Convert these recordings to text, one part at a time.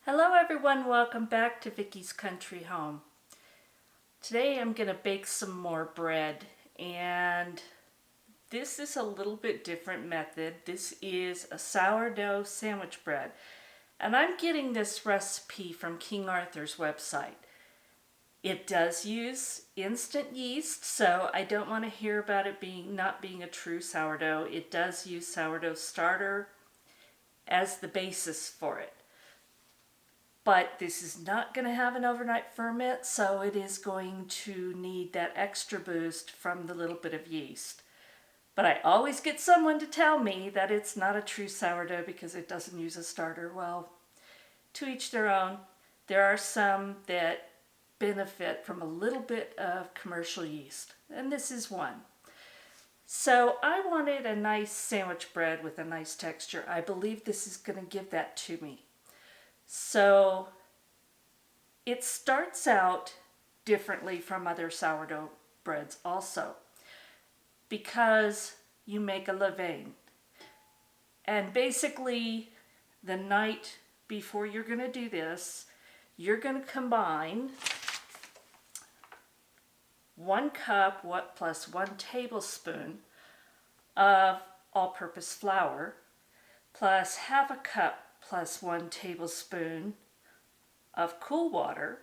Hello everyone, welcome back to Vickie's Country Home. Today I'm going to bake some more bread, and this is a little bit different method. This is a sourdough sandwich bread, and I'm getting this recipe from King Arthur's website. It does use instant yeast, so I don't want to hear about it not being a true sourdough. It does use sourdough starter as the basis for it. But this is not going to have an overnight ferment, so it is going to need that extra boost from the little bit of yeast. But I always get someone to tell me that it's not a true sourdough because it doesn't use a starter. Well, to each their own. There are some that benefit from a little bit of commercial yeast, and this is one. So I wanted a nice sandwich bread with a nice texture. I believe this is going to give that to me. So it starts out differently from other sourdough breads also, because you make a levain. And basically the night before you're going to do this, you're going to combine 1 cup plus 1 tablespoon of all-purpose flour plus half a cup plus 1 tablespoon of cool water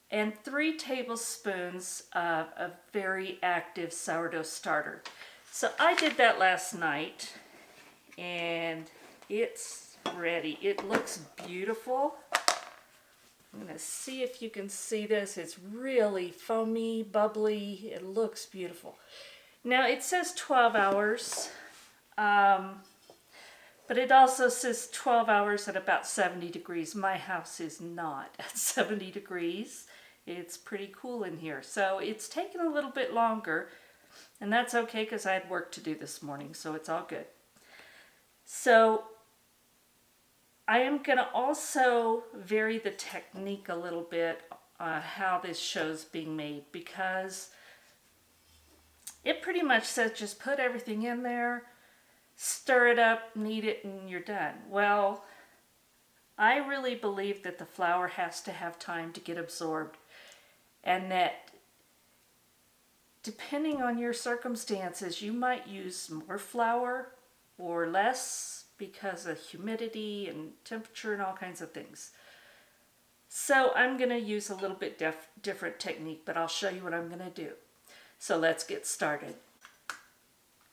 and 3 tablespoons of a very active sourdough starter. So I did that last night and it's ready. It looks beautiful. I'm going to see if you can see this. It's really foamy, bubbly. It looks beautiful. Now it says 12 hours. But it also says 12 hours at about 70 degrees. My house is not at 70 degrees. It's pretty cool in here. So it's taken a little bit longer, and that's okay because I had work to do this morning, so it's all good. So I am going to also vary the technique a little bit how this show's being made, because it pretty much says just put everything in there, stir it up, knead it, and you're done. Well, I really believe that the flour has to have time to get absorbed, and that depending on your circumstances, you might use more flour or less because of humidity and temperature and all kinds of things. So I'm going to use a little bit different technique, but I'll show you what I'm going to do. So let's get started.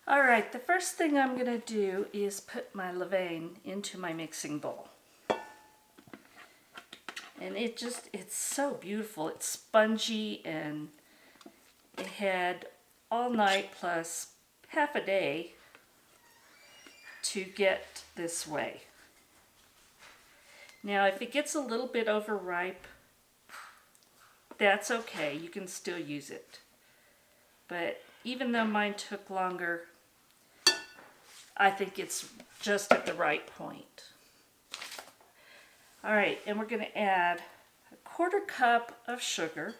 Alright, the first thing I'm going to do is put my levain into my mixing bowl. And it's so beautiful. It's spongy, and it had all night plus half a day to get this way. Now if it gets a little bit overripe, that's okay. You can still use it. But even though mine took longer, I think it's just at the right point. All right, and we're going to add 1/4 cup of sugar.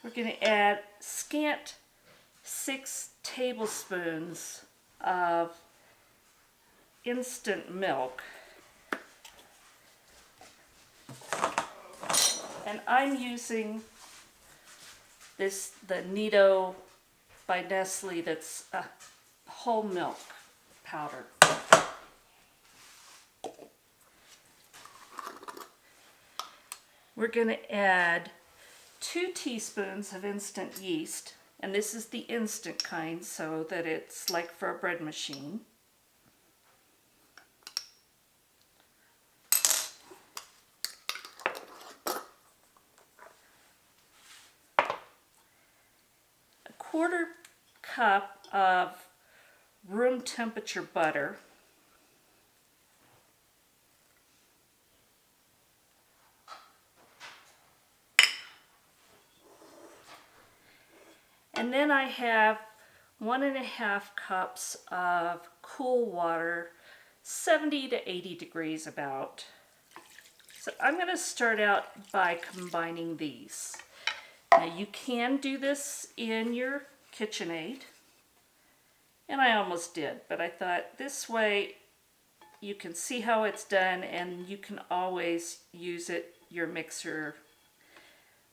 We're going to add scant 6 tablespoons of instant milk. And I'm using the Nido by Nestle, that's whole milk powder. We're going to add 2 teaspoons of instant yeast, and this is the instant kind so that it's like for a bread machine. A 1/4 cup of room temperature butter. And then I have 1.5 cups of cool water, 70 to 80 degrees about. So I'm going to start out by combining these. Now you can do this in your KitchenAid, and I almost did, but I thought this way you can see how it's done, and you can always use your mixer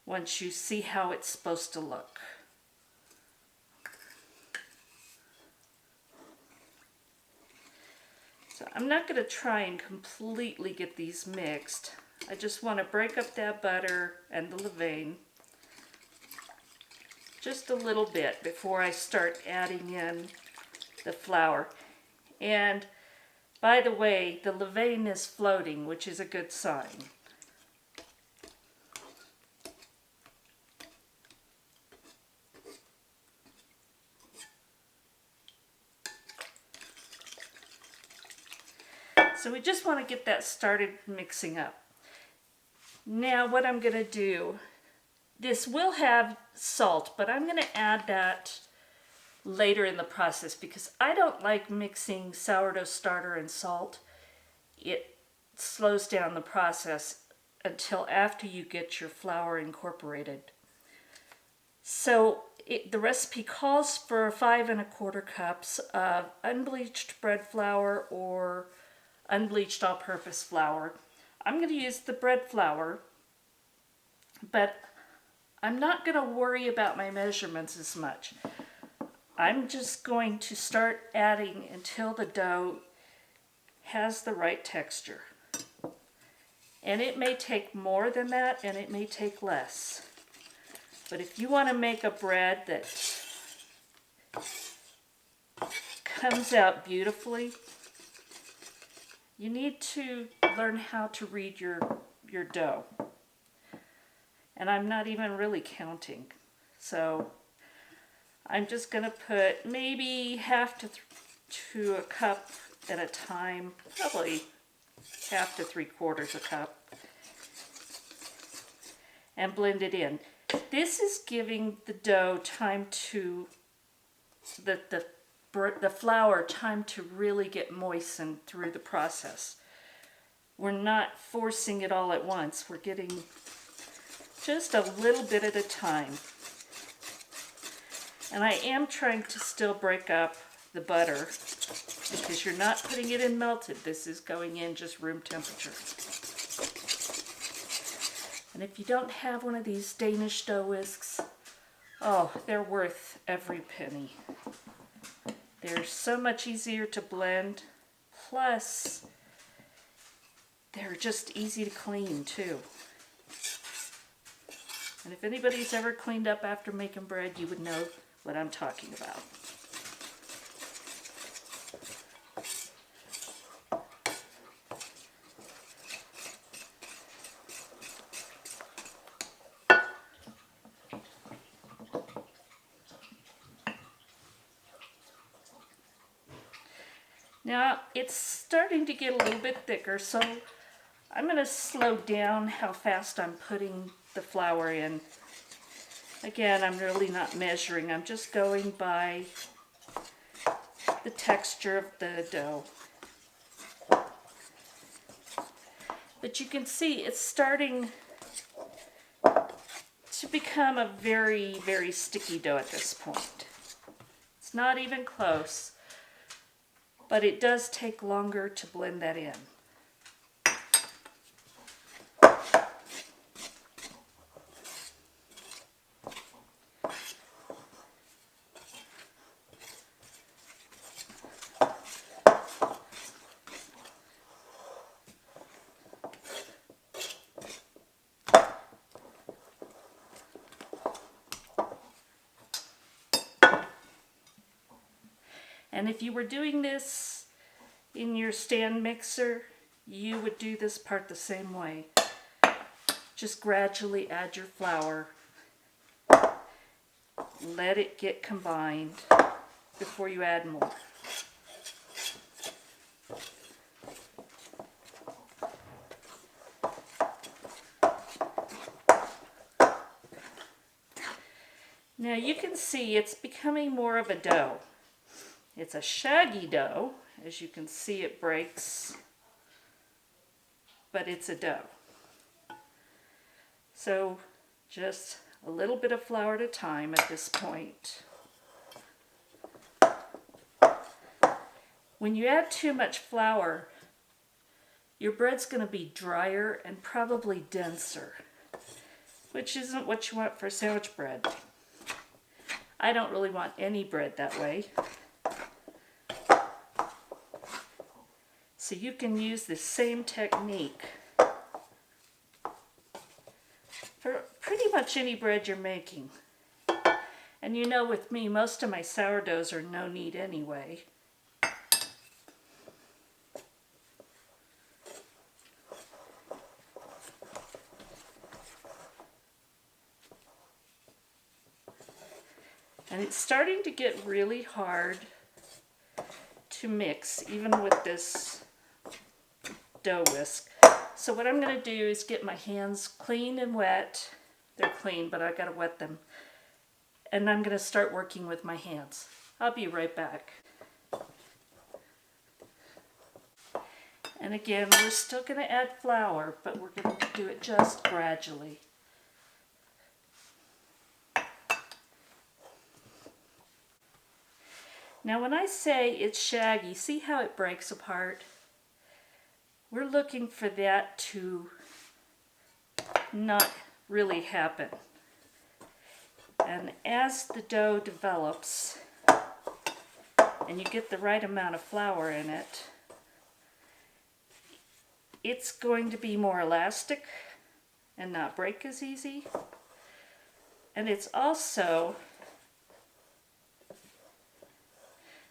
once you see how it's supposed to look. So I'm not going to try and completely get these mixed. I just want to break up that butter and the levain just a little bit before I start adding in the flour. And by the way, the levain is floating, which is a good sign. So we just want to get that started mixing up. Now what I'm going to do, this will have salt, but I'm going to add that later in the process because I don't like mixing sourdough starter and salt. It slows down the process until after you get your flour incorporated. So the recipe calls for 5 1/4 cups of unbleached bread flour or unbleached all-purpose flour. I'm going to use the bread flour, but I'm not going to worry about my measurements as much. I'm just going to start adding until the dough has the right texture. And it may take more than that, and it may take less. But if you want to make a bread that comes out beautifully, you need to learn how to read your dough. And I'm not even really counting. So I'm just going to put maybe half to a cup at a time, probably half to 3/4 a cup, and blend it in. This is giving the dough time to, the flour time to really get moistened through the process. We're not forcing it all at once. We're getting just a little bit at a time. And I am trying to still break up the butter because you're not putting it in melted. This is going in just room temperature. And if you don't have one of these Danish dough whisks, oh, they're worth every penny. They're so much easier to blend, plus they're just easy to clean too. And if anybody's ever cleaned up after making bread, you would know what I'm talking about. Now it's starting to get a little bit thicker, so I'm going to slow down how fast I'm putting the flour in. Again, I'm really not measuring. I'm just going by the texture of the dough. But you can see it's starting to become a very, very sticky dough at this point. It's not even close, but it does take longer to blend that in. And if you were doing this in your stand mixer, you would do this part the same way. Just gradually add your flour. Let it get combined before you add more. Now you can see it's becoming more of a dough. It's a shaggy dough. As you can see, it breaks, but it's a dough. So just a little bit of flour at a time at this point. When you add too much flour, your bread's going to be drier and probably denser, which isn't what you want for sandwich bread. I don't really want any bread that way. So you can use the same technique for pretty much any bread you're making. And you know, with me, most of my sourdoughs are no knead anyway. And it's starting to get really hard to mix, even with this dough whisk. So what I'm going to do is get my hands clean and wet. They're clean, but I got to wet them. And I'm going to start working with my hands. I'll be right back. And again, we're still going to add flour, but we're going to do it just gradually. Now when I say it's shaggy, see how it breaks apart? We're looking for that to not really happen. And as the dough develops and you get the right amount of flour in it, it's going to be more elastic and not break as easy. And it's also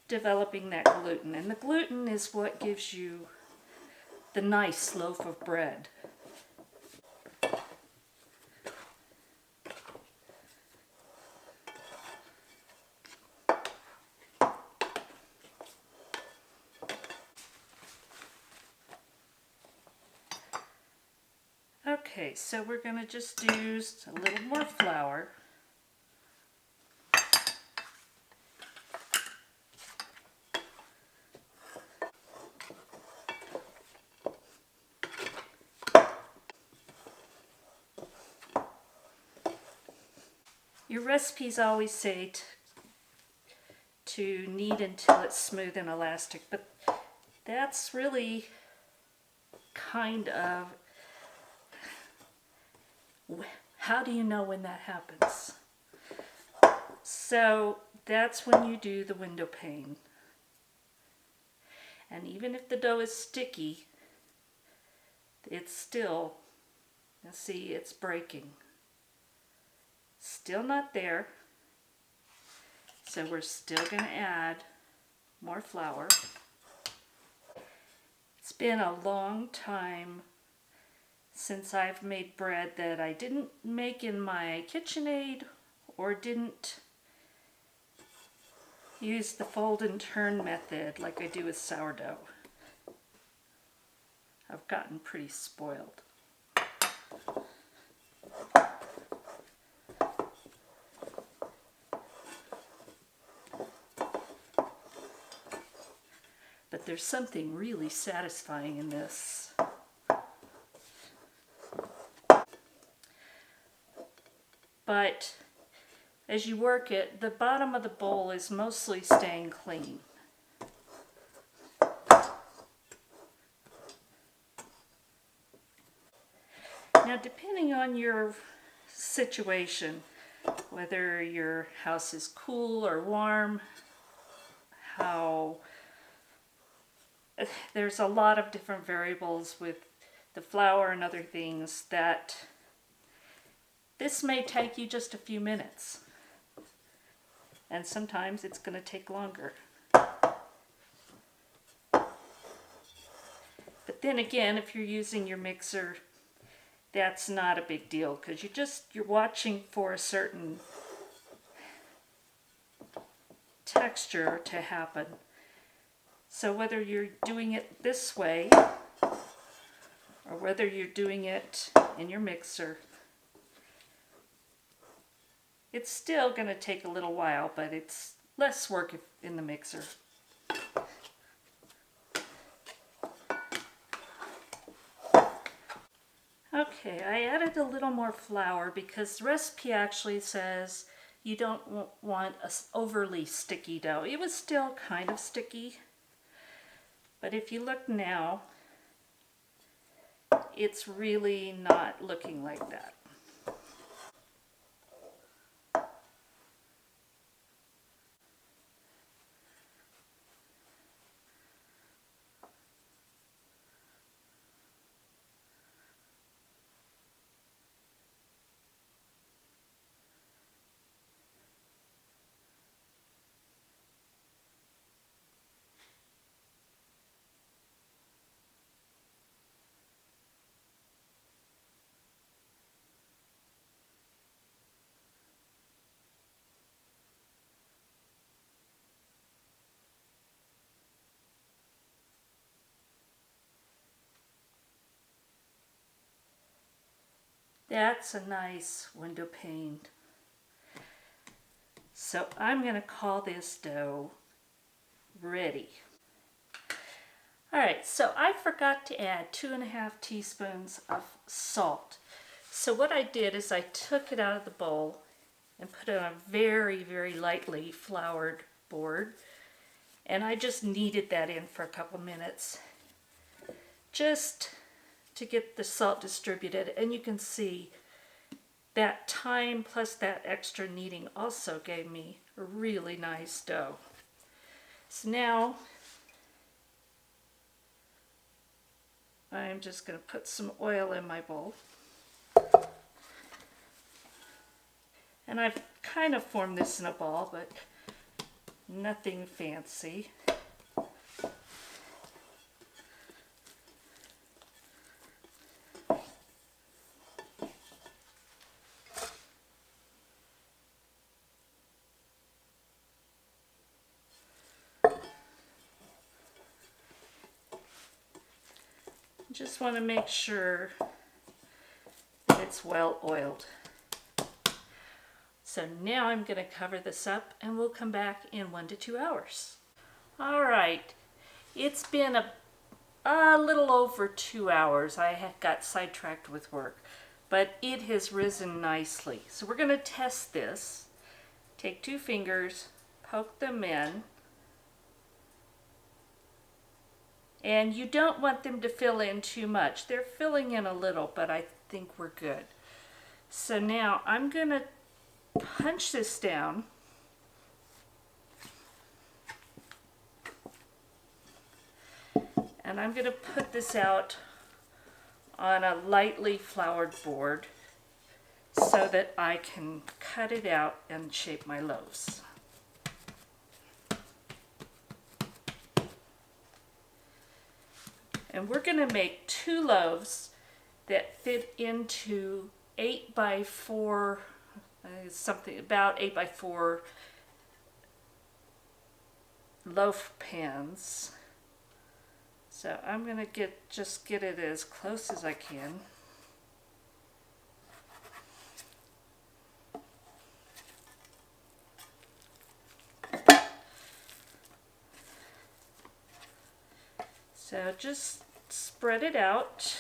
developing that gluten. And the gluten is what gives you the nice loaf of bread. Okay, so we're going to just use a little more flour. Your recipes always say to knead until it's smooth and elastic, but that's really kind of, how do you know when that happens? So that's when you do the window pane. And even if the dough is sticky, it's still, you see, it's breaking. Still not there, so we're still going to add more flour. It's been a long time since I've made bread that I didn't make in my KitchenAid or didn't use the fold and turn method like I do with sourdough. I've gotten pretty spoiled. But there's something really satisfying in this. But as you work it, the bottom of the bowl is mostly staying clean. Now, depending on your situation, whether your house is cool or warm, there's a lot of different variables with the flour and other things that this may take you just a few minutes. And sometimes it's going to take longer. But then again, if you're using your mixer, that's not a big deal because you're watching for a certain texture to happen. So whether you're doing it this way or whether you're doing it in your mixer, it's still going to take a little while, but it's less work in the mixer. Okay, I added a little more flour because the recipe actually says you don't want an overly sticky dough. It was still kind of sticky, but if you look now, it's really not looking like that. That's a nice window pane. So I'm going to call this dough ready. Alright, so I forgot to add 2.5 teaspoons of salt. So what I did is I took it out of the bowl and put it on a very, very lightly floured board. And I just kneaded that in for a couple minutes, just to get the salt distributed. And you can see that time plus that extra kneading also gave me a really nice dough. So now I'm just going to put some oil in my bowl. And I've kind of formed this in a ball, but nothing fancy. Just want to make sure that it's well oiled. So now I'm going to cover this up and we'll come back in 1 to 2 hours. Alright, it's been a little over 2 hours. I had got sidetracked with work, but it has risen nicely. So we're going to test this. Take 2 fingers, poke them in. And you don't want them to fill in too much. They're filling in a little, but I think we're good. So now I'm going to punch this down. And I'm going to put this out on a lightly floured board so that I can cut it out and shape my loaves. And we're going to make 2 loaves that fit into 8 by 4, something about 8 by 4 loaf pans. So I'm going to just get it as close as I can. So just spread it out,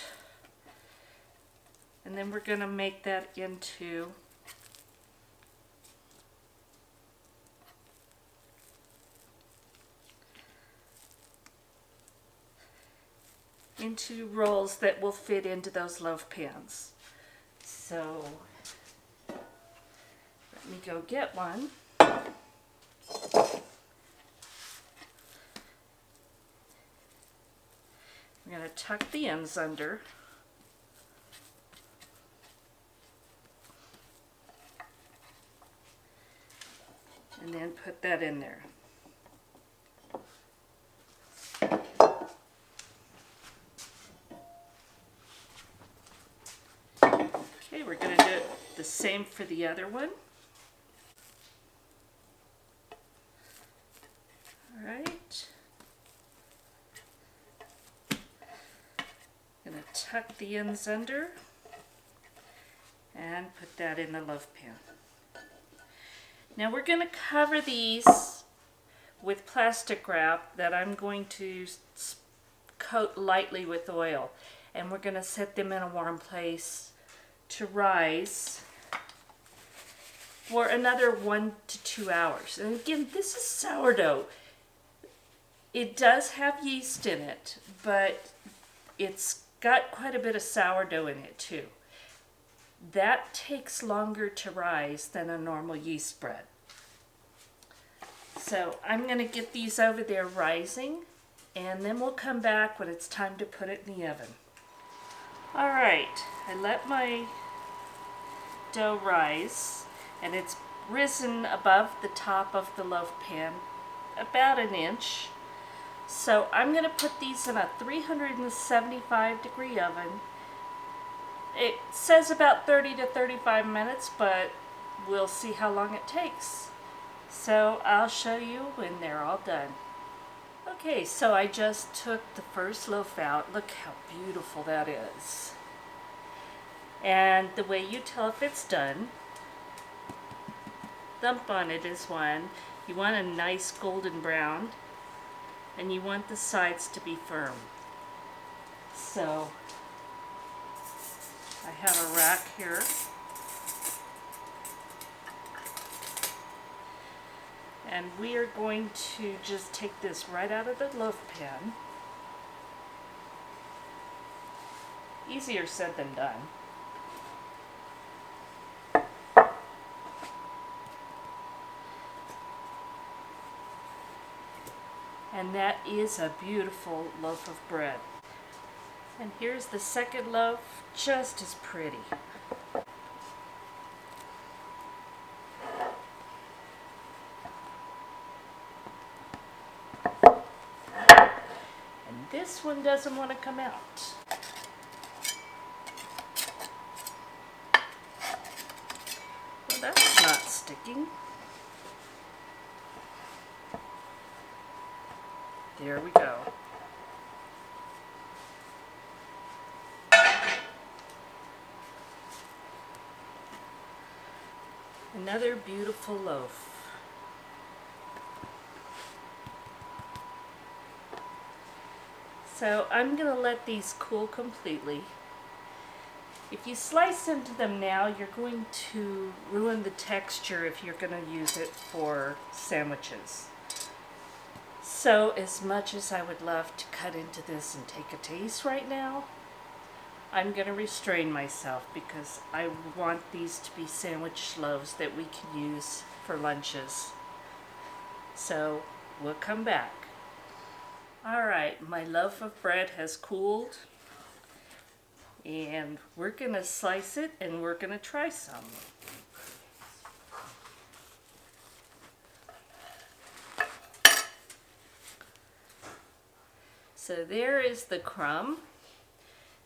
and then we're going to make that into rolls that will fit into those loaf pans. So let me go get one. I'm going to tuck the ends under. And then put that in there. Okay, we're going to do the same for the other one. All right. Going to tuck the ends under and put that in the loaf pan. Now we're going to cover these with plastic wrap that I'm going to coat lightly with oil, and we're going to set them in a warm place to rise for another 1 to 2 hours. And again, this is sourdough. It does have yeast in it, but it's got quite a bit of sourdough in it too. That takes longer to rise than a normal yeast bread. So I'm going to get these over there rising, and then we'll come back when it's time to put it in the oven. Alright, I let my dough rise, and it's risen above the top of the loaf pan about an inch. So I'm going to put these in a 375 degree oven. It says about 30 to 35 minutes, but we'll see how long it takes. So I'll show you when they're all done. Okay, so I just took the first loaf out. Look how beautiful that is. And the way you tell if it's done, thump on it is one. You want a nice golden brown, and you want the sides to be firm. So I have a rack here. And we are going to just take this right out of the loaf pan. Easier said than done. And that is a beautiful loaf of bread. And here's the second loaf, just as pretty. And this one doesn't want to come out. Well, that's not sticking. There we go. Another beautiful loaf. So I'm going to let these cool completely. If you slice into them now, you're going to ruin the texture if you're going to use it for sandwiches. So as much as I would love to cut into this and take a taste right now, I'm going to restrain myself because I want these to be sandwich loaves that we can use for lunches. So we'll come back. Alright, my loaf of bread has cooled, and we're going to slice it and we're going to try some. So there is the crumb.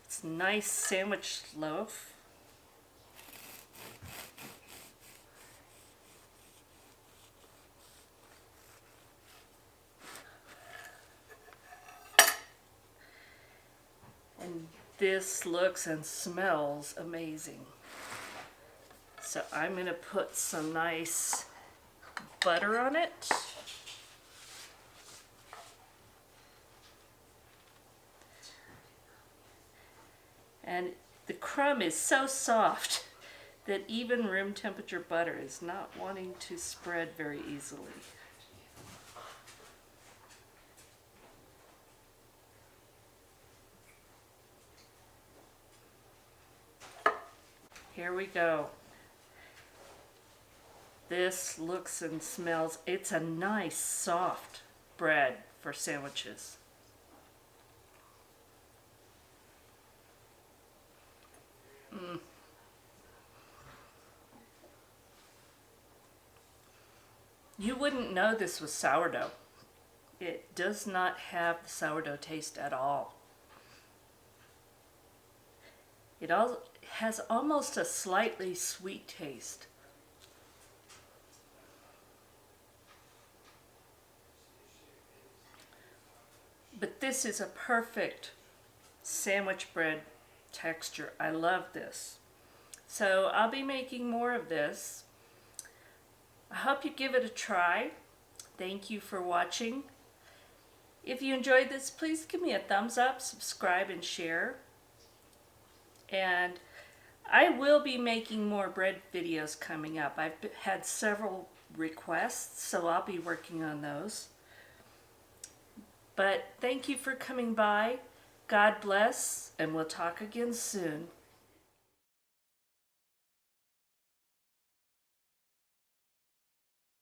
It's a nice sandwich loaf. And this looks and smells amazing. So I'm going to put some nice butter on it. And the crumb is so soft that even room temperature butter is not wanting to spread very easily. Here we go. This looks and smells, it's a nice soft bread for sandwiches. You wouldn't know this was sourdough. It does not have the sourdough taste at all. It has almost a slightly sweet taste. But this is a perfect sandwich bread texture. I love this. So I'll be making more of this. I hope you give it a try. Thank you for watching. If you enjoyed this, please give me a thumbs up, subscribe, and share. And I will be making more bread videos coming up. I've had several requests, so I'll be working on those. But thank you for coming by. God bless, and we'll talk again soon.